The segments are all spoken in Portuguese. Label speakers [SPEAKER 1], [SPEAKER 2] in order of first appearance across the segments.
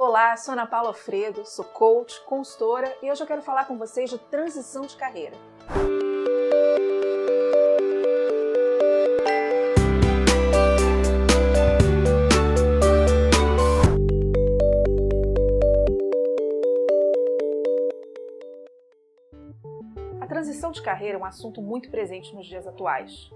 [SPEAKER 1] Olá, sou Ana Paula Alfredo, sou coach, consultora e hoje eu quero falar com vocês de transição de carreira. A transição de carreira é um assunto muito presente nos dias atuais.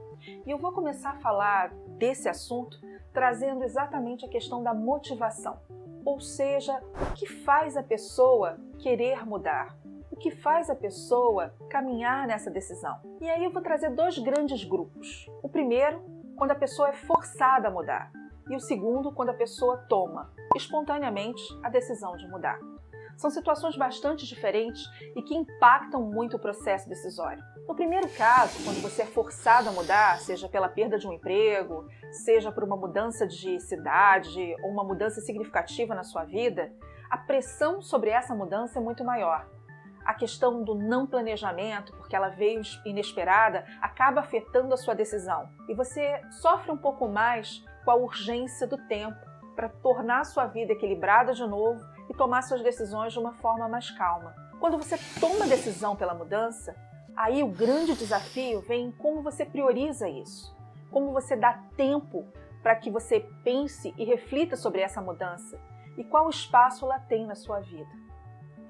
[SPEAKER 1] E eu vou começar a falar desse assunto trazendo exatamente a questão da motivação. Ou seja, o que faz a pessoa querer mudar? O que faz a pessoa caminhar nessa decisão? E aí eu vou trazer dois grandes grupos. O primeiro, quando a pessoa é forçada a mudar. E o segundo, quando a pessoa toma espontaneamente a decisão de mudar. São situações bastante diferentes e que impactam muito o processo decisório. No primeiro caso, quando você é forçado a mudar, seja pela perda de um emprego, seja por uma mudança de cidade ou uma mudança significativa na sua vida, a pressão sobre essa mudança é muito maior. A questão do não planejamento, porque ela veio inesperada, acaba afetando a sua decisão. E você sofre um pouco mais com a urgência do tempo para tornar a sua vida equilibrada de novo e tomar suas decisões de uma forma mais calma. Quando você toma a decisão pela mudança, aí o grande desafio vem em como você prioriza isso, como você dá tempo para que você pense e reflita sobre essa mudança e qual espaço ela tem na sua vida.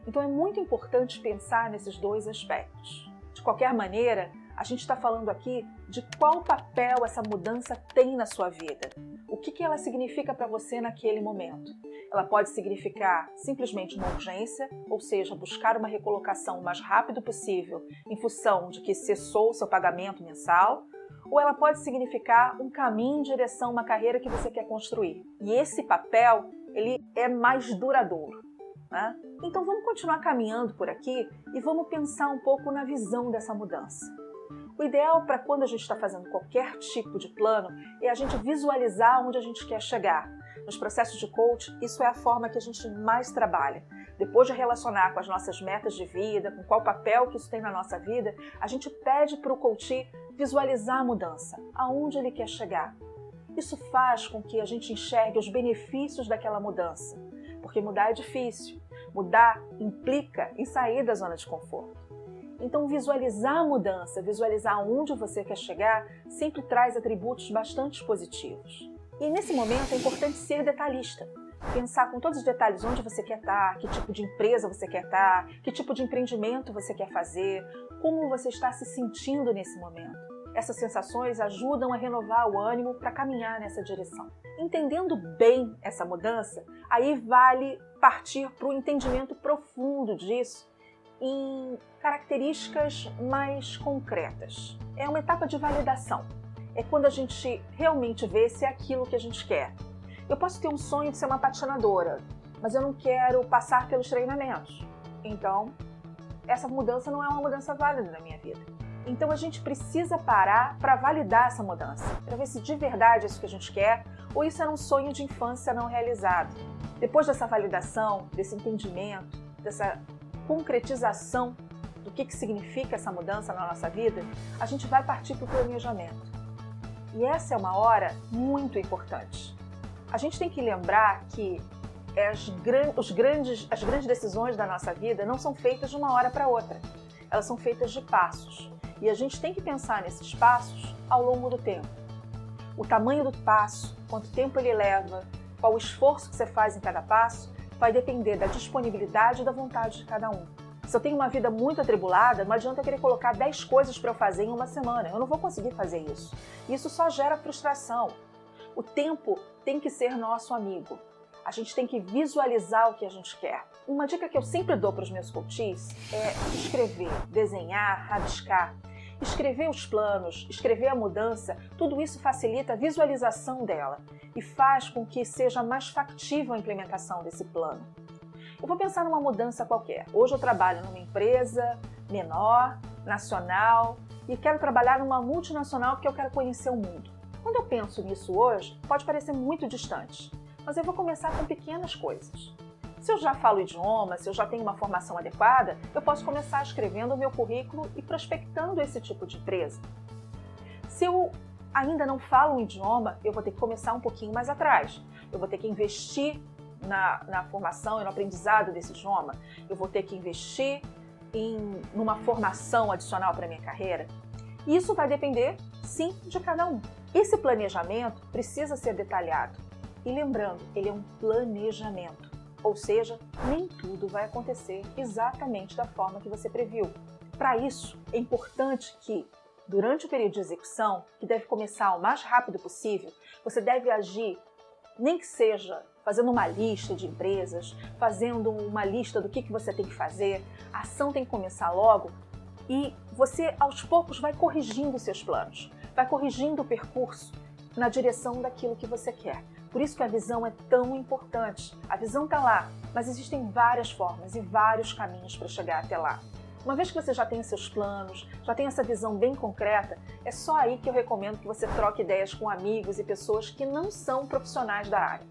[SPEAKER 1] Então é muito importante pensar nesses dois aspectos. De qualquer maneira, a gente está falando aqui de qual papel essa mudança tem na sua vida. O que ela significa para você naquele momento? Ela pode significar simplesmente uma urgência, ou seja, buscar uma recolocação o mais rápido possível em função de que cessou o seu pagamento mensal, ou ela pode significar um caminho em direção a uma carreira que você quer construir. E esse papel, ele é mais duradouro, né? Então vamos continuar caminhando por aqui e vamos pensar um pouco na visão dessa mudança. O ideal para quando a gente está fazendo qualquer tipo de plano é a gente visualizar onde a gente quer chegar. Nos processos de coach, isso é a forma que a gente mais trabalha. Depois de relacionar com as nossas metas de vida, com qual papel que isso tem na nossa vida, a gente pede para o coach visualizar a mudança, aonde ele quer chegar. Isso faz com que a gente enxergue os benefícios daquela mudança, porque mudar é difícil. Mudar implica em sair da zona de conforto. Então, visualizar a mudança, visualizar onde você quer chegar, sempre traz atributos bastante positivos. E nesse momento é importante ser detalhista. Pensar com todos os detalhes onde você quer estar, que tipo de empresa você quer estar, que tipo de empreendimento você quer fazer, como você está se sentindo nesse momento. Essas sensações ajudam a renovar o ânimo para caminhar nessa direção. Entendendo bem essa mudança, aí vale partir para o entendimento profundo disso em características mais concretas. É uma etapa de validação. É quando a gente realmente vê se é aquilo que a gente quer. Eu posso ter um sonho de ser uma patinadora, mas eu não quero passar pelos treinamentos. Então, essa mudança não é uma mudança válida na minha vida. Então a gente precisa parar para validar essa mudança, para ver se de verdade é isso que a gente quer ou isso era um sonho de infância não realizado. Depois dessa validação, desse entendimento, dessa concretização do que significa essa mudança na nossa vida, a gente vai partir para o planejamento. E essa é uma hora muito importante. A gente tem que lembrar que as grandes decisões da nossa vida não são feitas de uma hora para outra. Elas são feitas de passos. E a gente tem que pensar nesses passos ao longo do tempo. O tamanho do passo, quanto tempo ele leva, qual o esforço que você faz em cada passo, vai depender da disponibilidade e da vontade de cada um. Se eu tenho uma vida muito atribulada, não adianta eu querer colocar 10 coisas para eu fazer em uma semana. Eu não vou conseguir fazer isso. Isso só gera frustração. O tempo tem que ser nosso amigo. A gente tem que visualizar o que a gente quer. Uma dica que eu sempre dou para os meus coaches é escrever, desenhar, rabiscar. Escrever os planos, escrever a mudança, tudo isso facilita a visualização dela e faz com que seja mais factível a implementação desse plano. Eu vou pensar numa mudança qualquer. Hoje eu trabalho numa empresa menor, nacional, e quero trabalhar numa multinacional porque eu quero conhecer o mundo. Quando eu penso nisso hoje, pode parecer muito distante, mas eu vou começar com pequenas coisas. Se eu já falo o idioma, se eu já tenho uma formação adequada, eu posso começar escrevendo o meu currículo e prospectando esse tipo de empresa. Se eu ainda não falo um idioma, eu vou ter que começar um pouquinho mais atrás. Eu vou ter que investir na formação e no aprendizado desse idioma? Eu vou ter que investir numa formação adicional para a minha carreira? Isso vai depender, sim, de cada um. Esse planejamento precisa ser detalhado. E lembrando, ele é um planejamento. Ou seja, nem tudo vai acontecer exatamente da forma que você previu. Para isso, é importante que, durante o período de execução, que deve começar o mais rápido possível, você deve agir, nem que seja fazendo uma lista de empresas, fazendo uma lista do que você tem que fazer. A ação tem que começar logo e você, aos poucos, vai corrigindo os seus planos, vai corrigindo o percurso na direção daquilo que você quer. Por isso que a visão é tão importante. A visão está lá, mas existem várias formas e vários caminhos para chegar até lá. Uma vez que você já tem seus planos, já tem essa visão bem concreta, é só aí que eu recomendo que você troque ideias com amigos e pessoas que não são profissionais da área.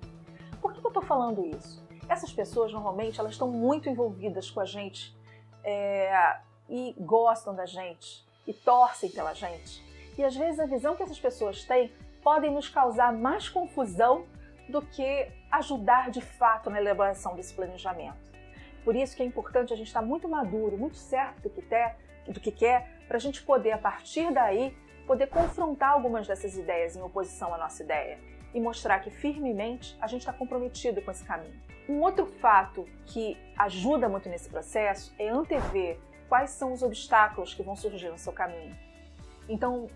[SPEAKER 1] Por que eu estou falando isso? Essas pessoas, normalmente, elas estão muito envolvidas com a gente e gostam da gente e torcem pela gente. E às vezes a visão que essas pessoas têm podem nos causar mais confusão do que ajudar de fato na elaboração desse planejamento. Por isso que é importante a gente estar muito maduro, muito certo do que quer, para a gente poder, a partir daí, poder confrontar algumas dessas ideias em oposição à nossa ideia e mostrar que firmemente a gente está comprometido com esse caminho. Um outro fato que ajuda muito nesse processo é antever quais são os obstáculos que vão surgir no seu caminho. Então,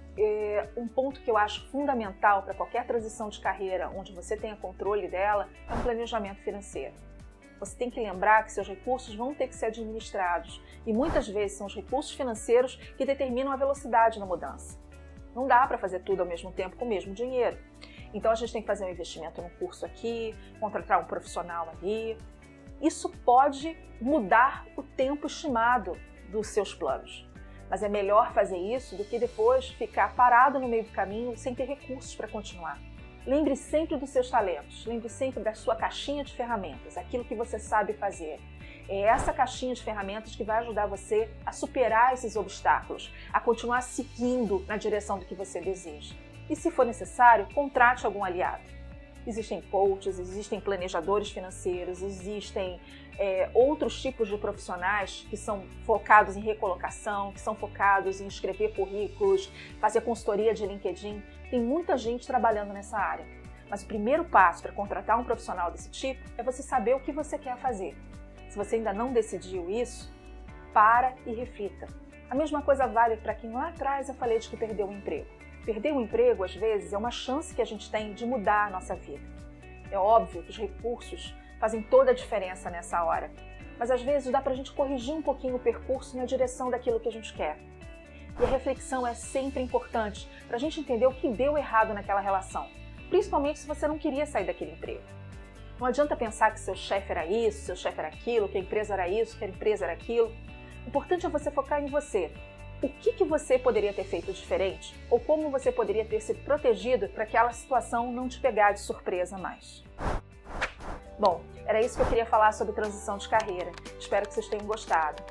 [SPEAKER 1] um ponto que eu acho fundamental para qualquer transição de carreira onde você tenha controle dela é um planejamento financeiro. Você tem que lembrar que seus recursos vão ter que ser administrados e muitas vezes são os recursos financeiros que determinam a velocidade na mudança. Não dá para fazer tudo ao mesmo tempo com o mesmo dinheiro. Então a gente tem que fazer um investimento num curso aqui, contratar um profissional ali. Isso pode mudar o tempo estimado dos seus planos. Mas é melhor fazer isso do que depois ficar parado no meio do caminho sem ter recursos para continuar. Lembre sempre dos seus talentos, lembre sempre da sua caixinha de ferramentas, aquilo que você sabe fazer. É essa caixinha de ferramentas que vai ajudar você a superar esses obstáculos, a continuar seguindo na direção do que você deseja. E se for necessário, contrate algum aliado. Existem coaches, existem planejadores financeiros, existem outros tipos de profissionais que são focados em recolocação, que são focados em escrever currículos, fazer consultoria de LinkedIn. Tem muita gente trabalhando nessa área. Mas o primeiro passo para contratar um profissional desse tipo é você saber o que você quer fazer. Se você ainda não decidiu isso, para e reflita. A mesma coisa vale para quem lá atrás eu falei de que perdeu o emprego. Perder um emprego, às vezes, é uma chance que a gente tem de mudar a nossa vida. É óbvio que os recursos fazem toda a diferença nessa hora, mas às vezes dá para a gente corrigir um pouquinho o percurso na direção daquilo que a gente quer. E a reflexão é sempre importante para a gente entender o que deu errado naquela relação, principalmente se você não queria sair daquele emprego. Não adianta pensar que seu chefe era isso, seu chefe era aquilo, que a empresa era isso, que a empresa era aquilo. O importante é você focar em você. O que você poderia ter feito diferente? Ou como você poderia ter se protegido para aquela situação não te pegar de surpresa mais? Bom, era isso que eu queria falar sobre transição de carreira. Espero que vocês tenham gostado.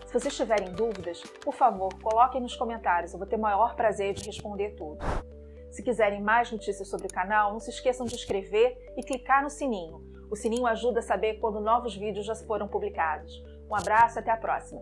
[SPEAKER 1] Se vocês tiverem dúvidas, por favor, coloquem nos comentários. Eu vou ter o maior prazer de responder tudo. Se quiserem mais notícias sobre o canal, não se esqueçam de inscrever e clicar no sininho. O sininho ajuda a saber quando novos vídeos já foram publicados. Um abraço e até a próxima!